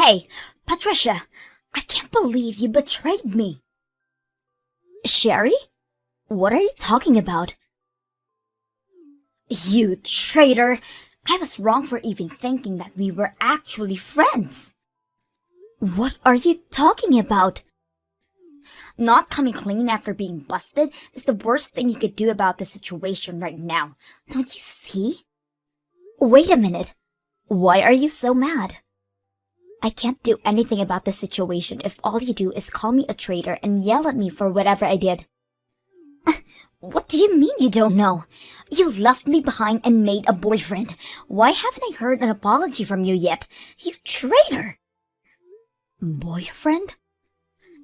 Hey, Patricia, I can't believe you betrayed me. Sherry? What are you talking about? You traitor! I was wrong for even thinking that we were actually friends. What are you talking about? Not coming clean after being busted is the worst thing you could do about the situation right now. Don't you see? Wait a minute. Why are you so mad? I can't do anything about the situation if all you do is call me a traitor and yell at me for whatever I did. What do you mean you don't know? You left me behind and made a boyfriend. Why haven't I heard an apology from you yet? You traitor! Boyfriend?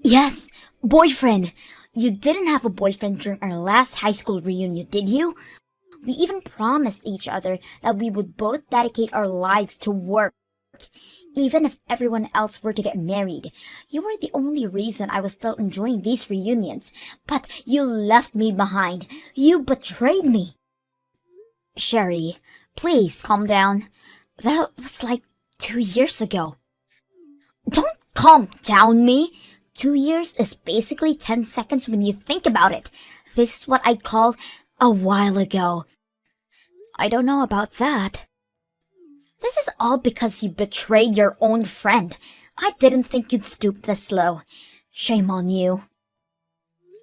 Yes, boyfriend. You didn't have a boyfriend during our last high school reunion, did you? We even promised each other that we would both dedicate our lives to work. Even if everyone else were to get married, you were the only reason I was still enjoying these reunions. But you left me behind. You betrayed me. Sherry, please calm down. That was like 2 years ago. Don't calm down me. 2 years is basically 10 seconds when you think about it. This is what I call a while ago. I don't know about that. This is all because you betrayed your own friend. I didn't think you'd stoop this low. Shame on you.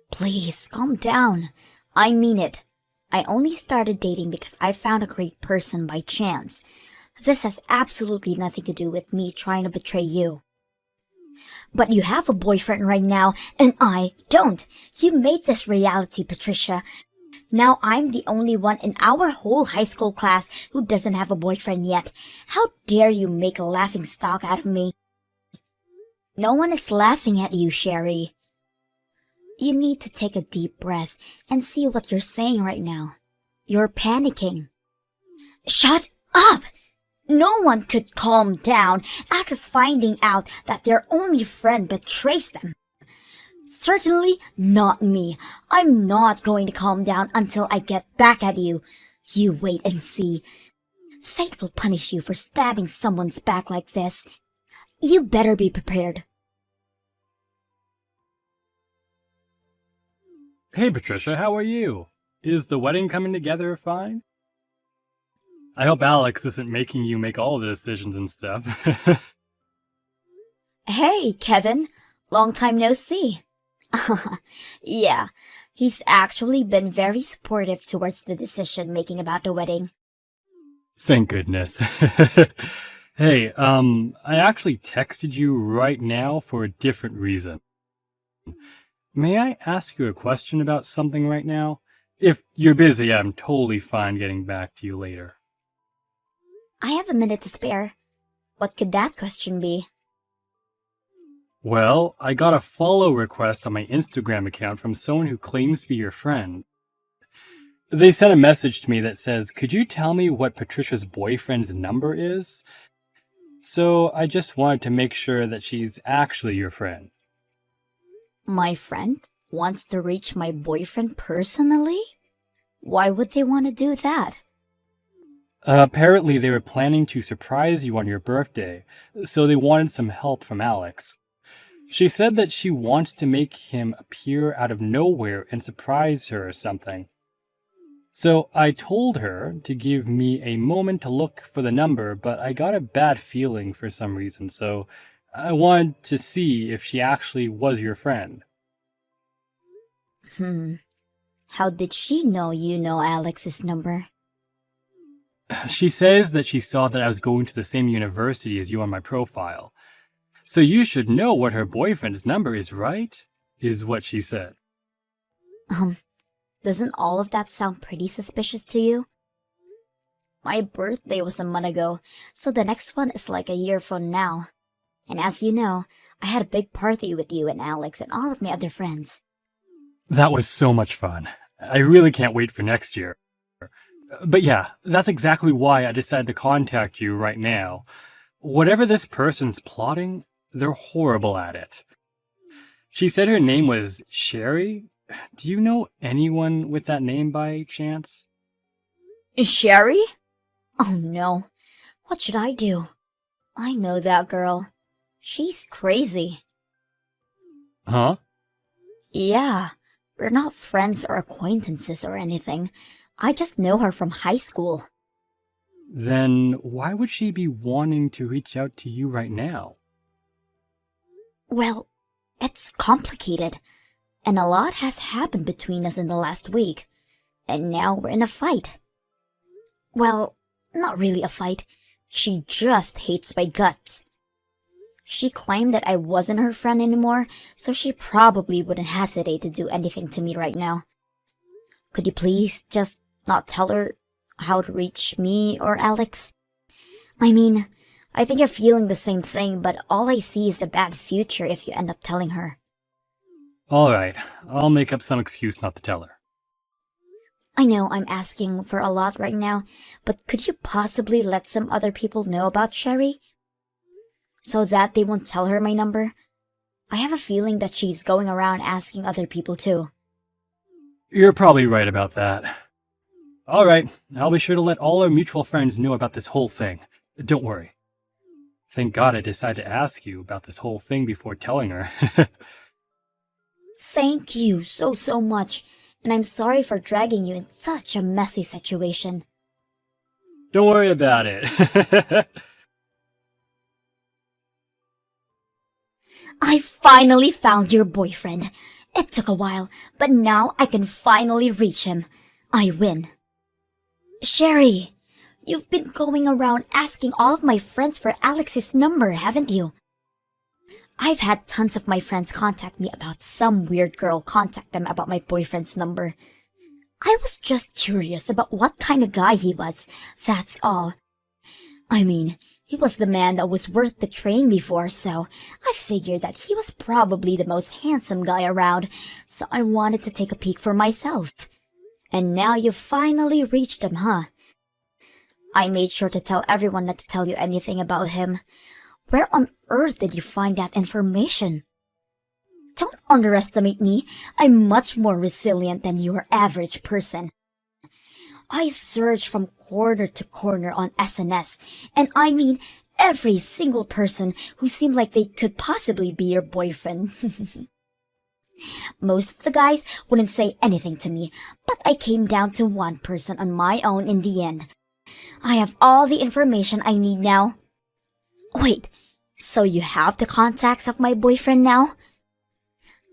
Please, calm down. I mean it. I only started dating because I found a great person by chance. This has absolutely nothing to do with me trying to betray you. But you have a boyfriend right now, and I don't. You made this reality, Patricia. Now I'm the only one in our whole high school class who doesn't have a boyfriend yet. How dare you make a laughing stock out of me? No one is laughing at you, Sherry. You need to take a deep breath and see what you're saying right now. You're panicking. Shut up! No one could calm down after finding out that their only friend betrays them. Certainly not me. I'm not going to calm down until I get back at you. You wait and see. Fate will punish you for stabbing someone's back like this. You better be prepared. Hey Patricia, how are you? Is the wedding coming together fine? I hope Alex isn't making you make all the decisions and stuff. Hey, Kevin. Long time no see. Yeah, he's actually been very supportive towards the decision making about the wedding. Thank goodness. Hey, I actually texted you right now for a different reason. May I ask you a question about something right now? If you're busy, I'm totally fine getting back to you later. I have a minute to spare. What could that question be? Well, I got a follow request on my Instagram account from someone who claims to be your friend. They sent a message to me that says, "Could you tell me what Patricia's boyfriend's number is?" So I just wanted to make sure that she's actually your friend. My friend wants to reach my boyfriend personally? Why would they want to do that? Apparently they were planning to surprise you on your birthday, so they wanted some help from Alex. She said that she wants to make him appear out of nowhere and surprise her or something. So I told her to give me a moment to look for the number, but I got a bad feeling for some reason, so I wanted to see if she actually was your friend. How did she know you know Alex's number? She says that she saw that I was going to the same university as you on my profile. So you should know what her boyfriend's number is, right? Is what she said. Doesn't all of that sound pretty suspicious to you? My birthday was a month ago, so the next one is like a year from now. And as you know, I had a big party with you and Alex and all of my other friends. That was so much fun. I really can't wait for next year. But yeah, that's exactly why I decided to contact you right now. Whatever this person's plotting, they're horrible at it. She said her name was Sherry. Do you know anyone with that name by chance? Sherry? Oh no. What should I do? I know that girl. She's crazy. Huh? Yeah, we're not friends or acquaintances or anything. I just know her from high school. Then why would she be wanting to reach out to you right now? Well, it's complicated, and a lot has happened between us in the last week, and now we're in a fight. Well, not really a fight. She just hates my guts. She claimed that I wasn't her friend anymore, so she probably wouldn't hesitate to do anything to me right now. Could you please just not tell her how to reach me or Alex? I mean, I think you're feeling the same thing, but all I see is a bad future if you end up telling her. Alright, I'll make up some excuse not to tell her. I know I'm asking for a lot right now, but could you possibly let some other people know about Sherry? So that they won't tell her my number? I have a feeling that she's going around asking other people too. You're probably right about that. Alright, I'll be sure to let all our mutual friends know about this whole thing. Don't worry. Thank God I decided to ask you about this whole thing before telling her. Thank you so much, and I'm sorry for dragging you in such a messy situation. Don't worry about it. I finally found your boyfriend. It took a while, but now I can finally reach him. I win. Sherry, you've been going around asking all of my friends for Alex's number, haven't you? I've had tons of my friends contact me about some weird girl contact them about my boyfriend's number. I was just curious about what kind of guy he was, that's all. I mean, he was the man that was worth betraying before, so I figured that he was probably the most handsome guy around, so I wanted to take a peek for myself. And now you finally reached him, huh? I made sure to tell everyone not to tell you anything about him. Where on earth did you find that information? Don't underestimate me. I'm much more resilient than your average person. I searched from corner to corner on SNS, and I mean every single person who seemed like they could possibly be your boyfriend. Most of the guys wouldn't say anything to me, but I came down to one person on my own in the end. I have all the information I need now. Wait, so you have the contacts of my boyfriend now?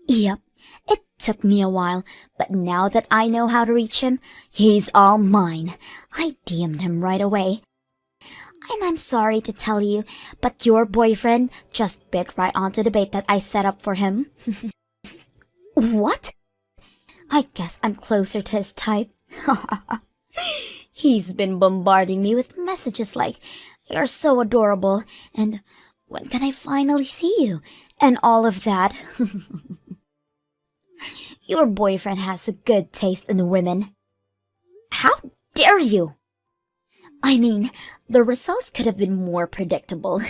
Yep, it took me a while, but now that I know how to reach him, he's all mine. I DM'd him right away. And I'm sorry to tell you, but your boyfriend just bit right onto the bait that I set up for him. What? I guess I'm closer to his type. He's been bombarding me with messages like, "You're so adorable," and "When can I finally see you?" and all of that. Your boyfriend has a good taste in women. How dare you? I mean, the results could have been more predictable.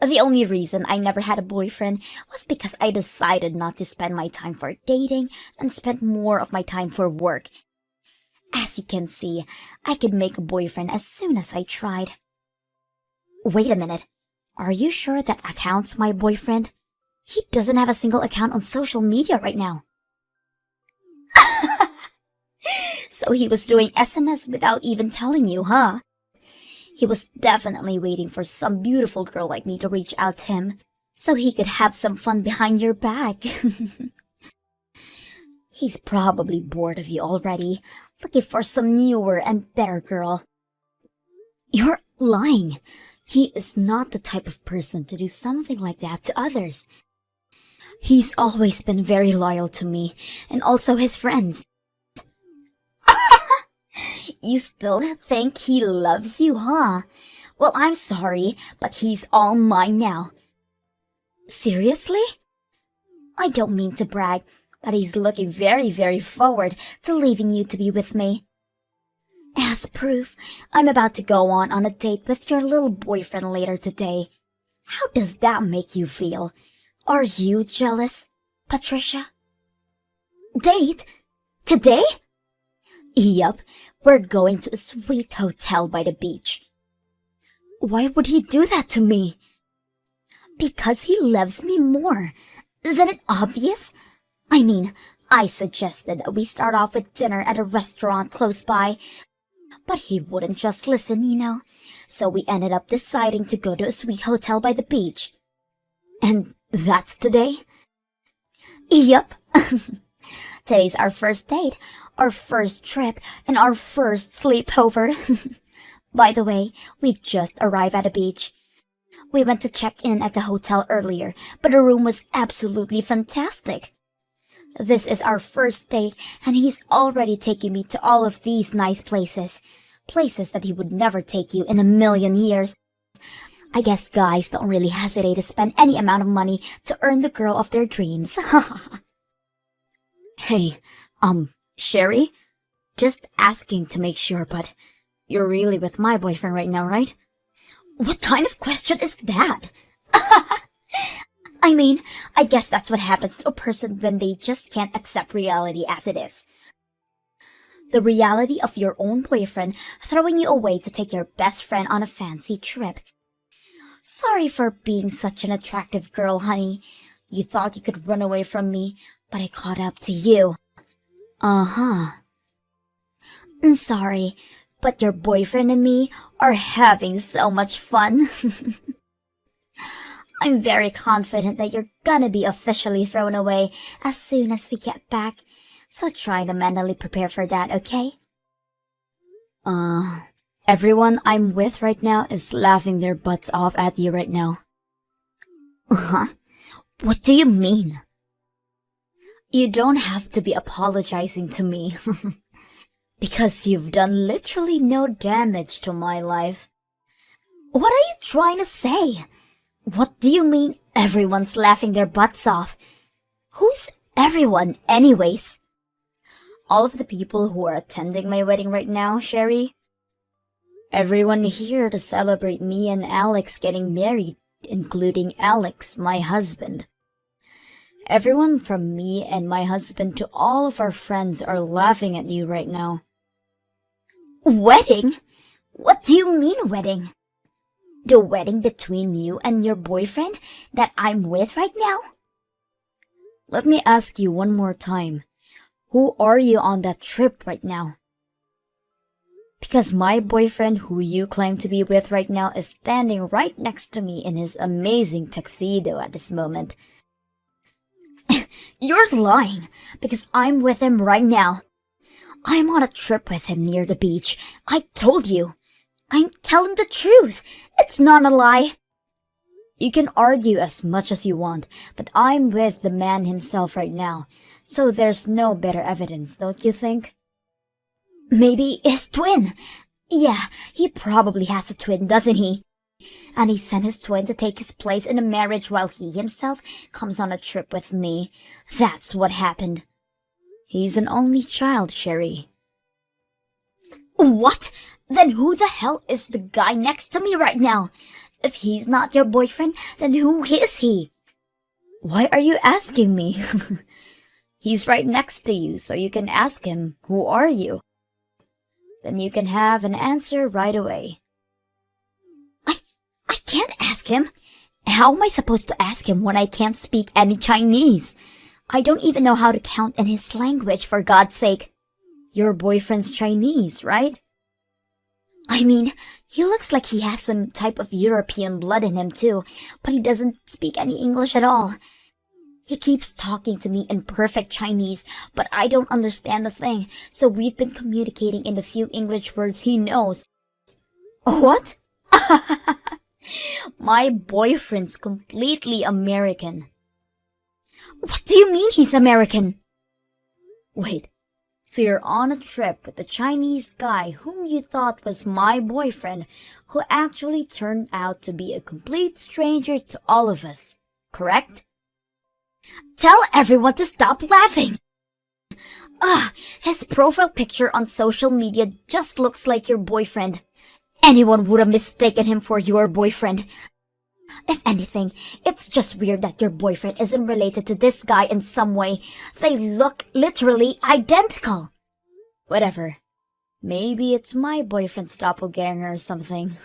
The only reason I never had a boyfriend was because I decided not to spend my time for dating and spent more of my time for work. As you can see, I could make a boyfriend as soon as I tried. Wait a minute. Are you sure that account's my boyfriend? He doesn't have a single account on social media right now. So he was doing SNS without even telling you, huh? He was definitely waiting for some beautiful girl like me to reach out to him, so he could have some fun behind your back. He's probably bored of you already, looking for some newer and better girl. You're lying. He is not the type of person to do something like that to others. He's always been very loyal to me, and also his friends. You still think he loves you, huh? Well, I'm sorry, but he's all mine now. Seriously? I don't mean to brag, but he's looking very forward to leaving you to be with me. As proof, I'm about to go on a date with your little boyfriend later today. How does that make you feel? Are you jealous, Patricia? Date? Today? Yup, we're going to a sweet hotel by the beach. Why would he do that to me? Because he loves me more. Isn't it obvious? I mean, I suggested that we start off with dinner at a restaurant close by, but he wouldn't just listen. So we ended up deciding to go to a sweet hotel by the beach. And that's today? Yup. Today's our first date, our first trip, and our first sleepover. By the way, we just arrived at a beach. We went to check in at the hotel earlier, but the room was absolutely fantastic. This is our first date, and he's already taking me to all of these nice places. Places that he would never take you in a million years. I guess guys don't really hesitate to spend any amount of money to earn the girl of their dreams. Hey, Sherry? Just asking to make sure, but you're really with my boyfriend right now, right? What kind of question is that? I mean, I guess that's what happens to a person when they just can't accept reality as it is. The reality of your own boyfriend throwing you away to take your best friend on a fancy trip. Sorry for being such an attractive girl, honey. You thought you could run away from me, but I caught up to you. Uh-huh. Sorry, but your boyfriend and me are having so much fun. I'm very confident that you're gonna be officially thrown away as soon as we get back, so try to mentally prepare for that, okay? Everyone I'm with right now is laughing their butts off at you right now. Huh? What do you mean? You don't have to be apologizing to me. Because you've done literally no damage to my life. What are you trying to say? What do you mean everyone's laughing their butts off? Who's everyone, anyways? All of the people who are attending my wedding right now, Sherry. Everyone here to celebrate me and Alex getting married, including Alex, my husband. Everyone from me and my husband to all of our friends are laughing at you right now. Wedding? What do you mean wedding? The wedding between you and your boyfriend that I'm with right now? Let me ask you one more time. Who are you on that trip right now? Because my boyfriend who you claim to be with right now is standing right next to me in his amazing tuxedo at this moment. You're lying, because I'm with him right now. I'm on a trip with him near the beach. I told you. I'm telling the truth. It's not a lie. You can argue as much as you want, but I'm with the man himself right now, so there's no better evidence, don't you think? Maybe his twin. Yeah, he probably has a twin, doesn't he? And he sent his twin to take his place in a marriage while he himself comes on a trip with me. That's what happened. He's an only child, Sherry. What? Then who the hell is the guy next to me right now? If he's not your boyfriend, then who is he? Why are you asking me? He's right next to you, so you can ask him, who are you? Then you can have an answer right away. I can't ask him. How am I supposed to ask him when I can't speak any Chinese? I don't even know how to count in his language, for God's sake. Your boyfriend's Chinese, right? I mean, he looks like he has some type of European blood in him too, but he doesn't speak any English at all. He keeps talking to me in perfect Chinese, but I don't understand a thing, so we've been communicating in the few English words he knows. What? My boyfriend's completely American. What do you mean he's American? Wait, so you're on a trip with a Chinese guy whom you thought was my boyfriend, who actually turned out to be a complete stranger to all of us, correct? Tell everyone to stop laughing! His profile picture on social media just looks like your boyfriend. Anyone would have mistaken him for your boyfriend. If anything, it's just weird that your boyfriend isn't related to this guy in some way. They look literally identical. Whatever. Maybe it's my boyfriend's doppelganger or something.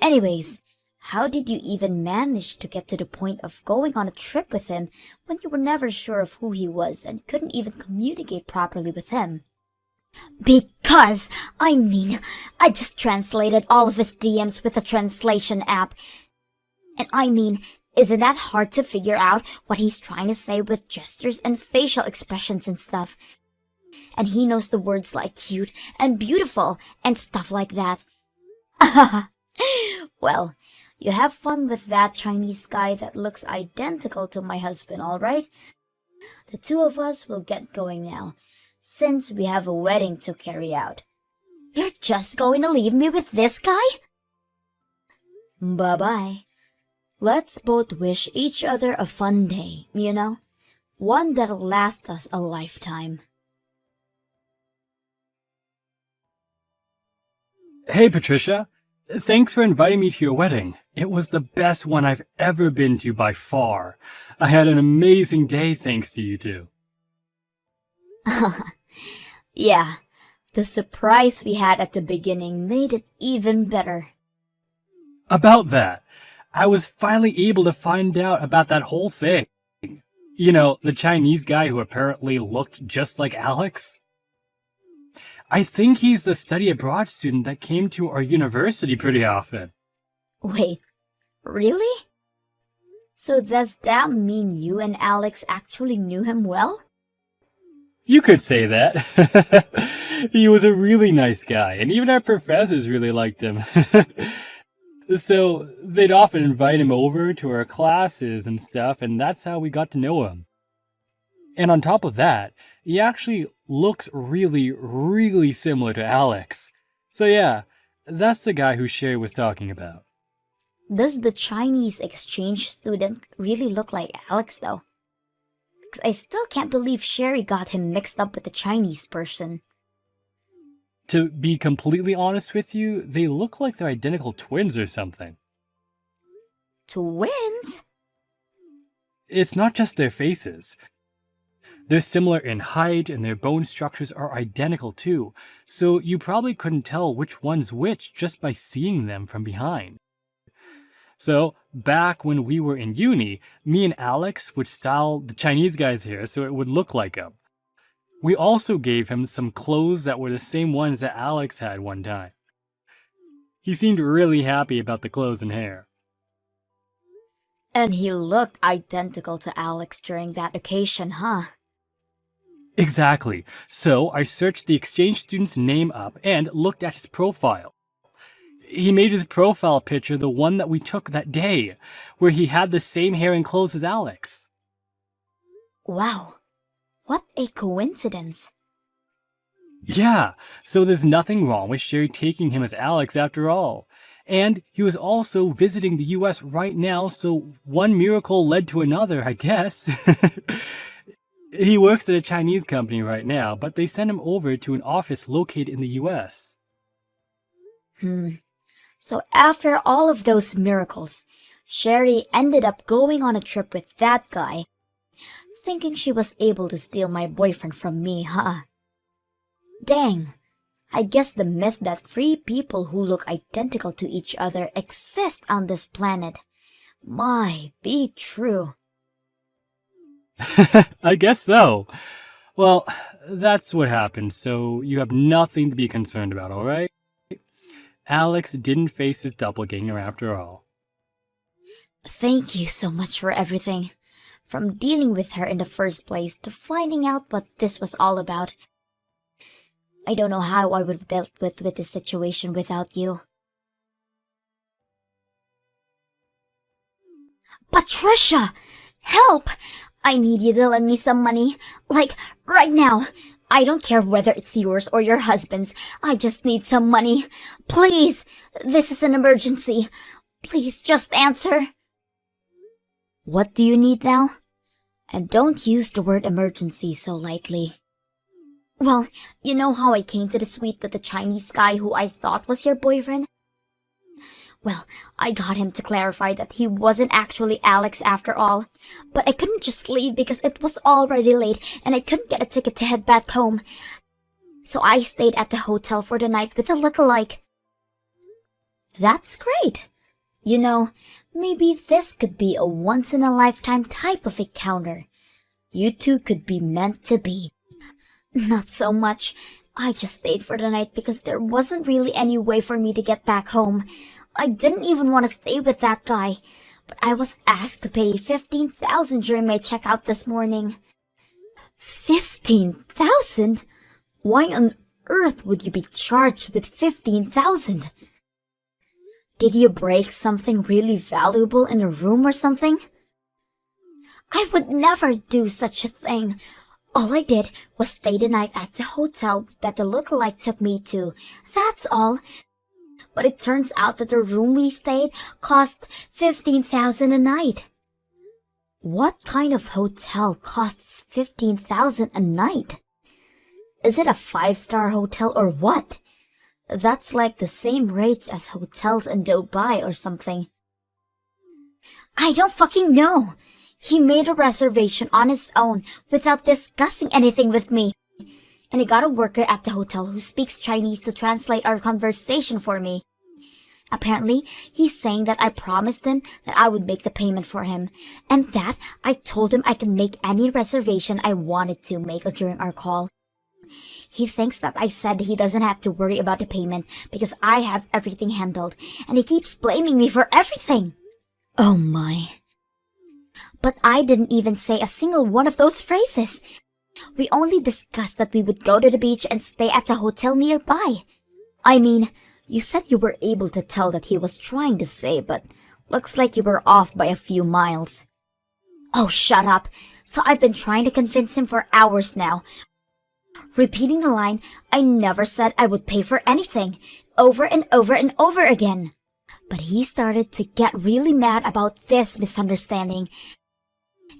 Anyways, how did you even manage to get to the point of going on a trip with him when you were never sure of who he was and couldn't even communicate properly with him? Because, I just translated all of his DMs with a translation app. And isn't that hard to figure out what he's trying to say with gestures and facial expressions and stuff? And he knows the words like cute and beautiful and stuff like that. Well, you have fun with that Chinese guy that looks identical to my husband, alright? The two of us will get going now, since we have a wedding to carry out. You're just going to leave me with this guy? Bye-bye. Let's both wish each other a fun day, one that'll last us a lifetime. Hey, Patricia. Thanks for inviting me to your wedding. It was the best one I've ever been to by far. I had an amazing day thanks to you two. Yeah, the surprise we had at the beginning made it even better. About that, I was finally able to find out about that whole thing. The Chinese guy who apparently looked just like Alex. I think he's the study abroad student that came to our university pretty often. Wait, really? So does that mean you and Alex actually knew him well? You could say that. He was a really nice guy, and even our professors really liked him. So they'd often invite him over to our classes and stuff, and that's how we got to know him. And on top of that, he actually looks really, really similar to Alex. So yeah, that's the guy who Sherry was talking about. Does the Chinese exchange student really look like Alex, though? 'Cause I still can't believe Sherry got him mixed up with a Chinese person. To be completely honest with you, they look like they're identical twins or something. Twins? It's not just their faces. They're similar in height and their bone structures are identical too, so you probably couldn't tell which one's which just by seeing them from behind. So, back when we were in uni, me and Alex would style the Chinese guy's hair so it would look like him. We also gave him some clothes that were the same ones that Alex had one time. He seemed really happy about the clothes and hair. And he looked identical to Alex during that occasion, huh? Exactly. So I searched the exchange student's name up and looked at his profile. He made his profile picture the one that we took that day, where he had the same hair and clothes as Alex. Wow, what a coincidence. Yeah, so there's nothing wrong with Sherry taking him as Alex after all. And he was also visiting the US right now, so one miracle led to another, I guess. He works at a Chinese company right now, but they sent him over to an office located in the US. So after all of those miracles, Sherry ended up going on a trip with that guy, thinking she was able to steal my boyfriend from me, huh? Dang, I guess the myth that three people who look identical to each other exist on this planet might be true. I guess so. Well, that's what happened, so you have nothing to be concerned about, alright? Alex didn't face his doppelganger after all. Thank you so much for everything. From dealing with her in the first place to finding out what this was all about. I don't know how I would have dealt with this situation without you. Patricia! Help! I need you to lend me some money. Like, right now. I don't care whether it's yours or your husband's. I just need some money. Please! This is an emergency. Please, just answer. What do you need now? And don't use the word emergency so lightly. Well, you know how I came to the suite with the Chinese guy who I thought was your boyfriend? Well, I got him to clarify that he wasn't actually Alex after all. But I couldn't just leave because it was already late and I couldn't get a ticket to head back home. So I stayed at the hotel for the night with a lookalike. That's great. You know, maybe this could be a once-in-a-lifetime type of encounter. You two could be meant to be. Not so much. I just stayed for the night because there wasn't really any way for me to get back home. I didn't even want to stay with that guy, but I was asked to pay $15,000 during my checkout this morning. 15,000? Why on earth would you be charged with 15,000? Did you break something really valuable in a room or something? I would never do such a thing. All I did was stay the night at the hotel that the lookalike took me to. That's all. But it turns out that the room we stayed cost 15,000 a night. What kind of hotel costs 15,000 a night? Is it a 5-star hotel or what? That's like the same rates as hotels in Dubai or something. I don't fucking know. He made a reservation on his own without discussing anything with me. And he got a worker at the hotel who speaks Chinese to translate our conversation for me. Apparently, he's saying that I promised him that I would make the payment for him, and that I told him I can make any reservation I wanted to make during our call. He thinks that I said he doesn't have to worry about the payment because I have everything handled, and he keeps blaming me for everything. Oh my. But I didn't even say a single one of those phrases. We only discussed that we would go to the beach and stay at a hotel nearby. I mean, you said you were able to tell that he was trying to say, but looks like you were off by a few miles. Oh, shut up. So I've been trying to convince him for hours now. Repeating the line, I never said I would pay for anything, over and over and over again. But he started to get really mad about this misunderstanding.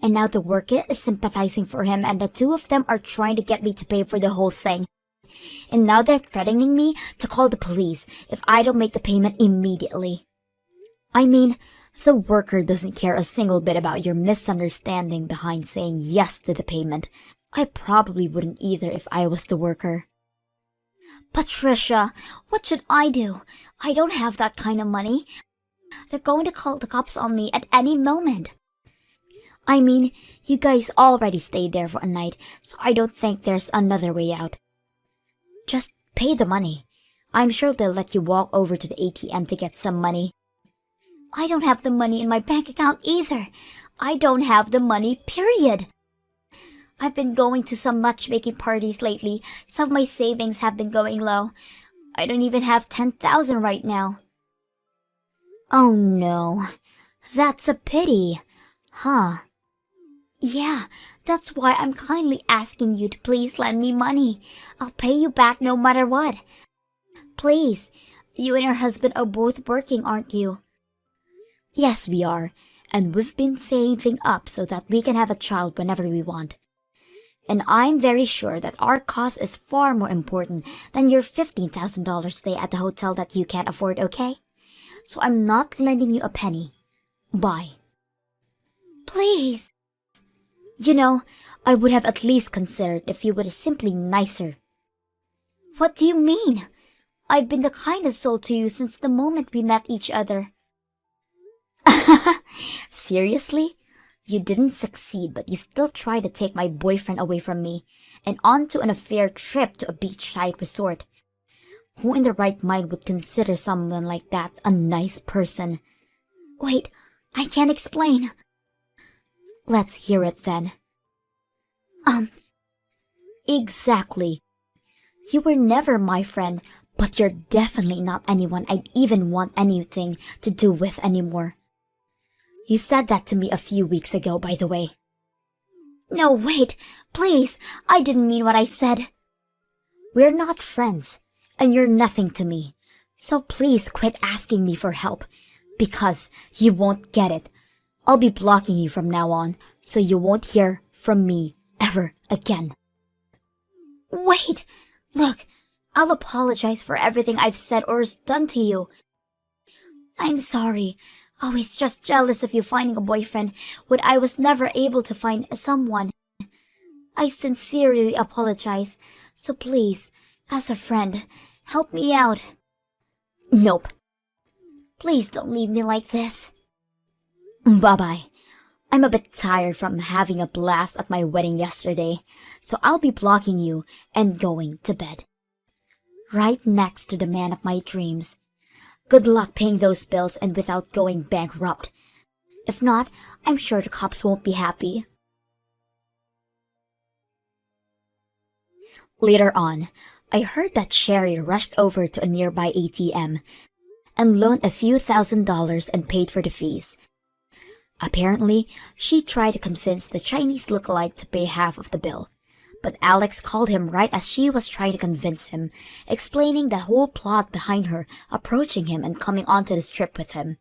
And now the worker is sympathizing for him, and the two of them are trying to get me to pay for the whole thing. And now they're threatening me to call the police if I don't make the payment immediately. I mean, the worker doesn't care a single bit about your misunderstanding behind saying yes to the payment. I probably wouldn't either if I was the worker. Patricia, what should I do? I don't have that kind of money. They're going to call the cops on me at any moment. I mean, you guys already stayed there for a night, so I don't think there's another way out. Just pay the money. I'm sure they'll let you walk over to the ATM to get some money. I don't have the money in my bank account either. I don't have the money, period. I've been going to some matchmaking parties lately. Some of my savings have been going low. I don't even have 10,000 right now. Oh no, that's a pity, huh? Yeah, that's why I'm kindly asking you to please lend me money. I'll pay you back no matter what. Please, you and your husband are both working, aren't you? Yes, we are, and we've been saving up so that we can have a child whenever we want. And I'm very sure that our cause is far more important than your $15,000 stay at the hotel that you can't afford, okay? So I'm not lending you a penny. Bye. Please. You know, I would have at least considered if you were simply nicer. What do you mean? I've been the kindest soul to you since the moment we met each other. Seriously? You didn't succeed, but you still tried to take my boyfriend away from me and onto an affair trip to a beachside resort. Who in their right mind would consider someone like that a nice person? Wait, I can't explain. Let's hear it then. Exactly. You were never my friend, but you're definitely not anyone I'd even want anything to do with anymore. You said that to me a few weeks ago, by the way. No, wait, please, I didn't mean what I said. We're not friends, and you're nothing to me. So please quit asking me for help, because you won't get it. I'll be blocking you from now on, so you won't hear from me ever again. Wait, look, I'll apologize for everything I've said or done to you. I'm sorry. I was just jealous of you finding a boyfriend when I was never able to find someone. I sincerely apologize, so please, as a friend, help me out. Nope. Please don't leave me like this. Bye-bye. I'm a bit tired from having a blast at my wedding yesterday, so I'll be blocking you and going to bed. Right next to the man of my dreams. Good luck paying those bills and without going bankrupt. If not, I'm sure the cops won't be happy. Later on, I heard that Sherry rushed over to a nearby ATM and loaned a few $1,000s and paid for the fees. Apparently, she tried to convince the Chinese lookalike to pay half of the bill, but Alex called him right as she was trying to convince him, explaining the whole plot behind her approaching him and coming onto this trip with him.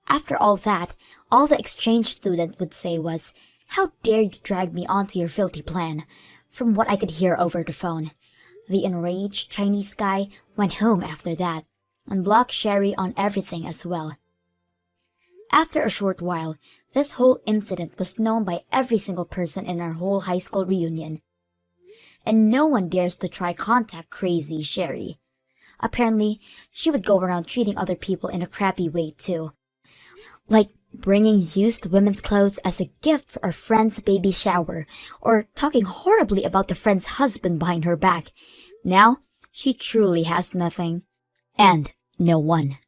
After all that, all the exchange student would say was, "How dare you drag me onto your filthy plan?" From what I could hear over the phone. The enraged Chinese guy went home after that, and blocked Sherry on everything as well. After a short while, this whole incident was known by every single person in our whole high school reunion. And no one dares to try contact crazy Sherry. Apparently, she would go around treating other people in a crappy way too. Like bringing used women's clothes as a gift for a friend's baby shower, or talking horribly about the friend's husband behind her back. Now, she truly has nothing. And no one.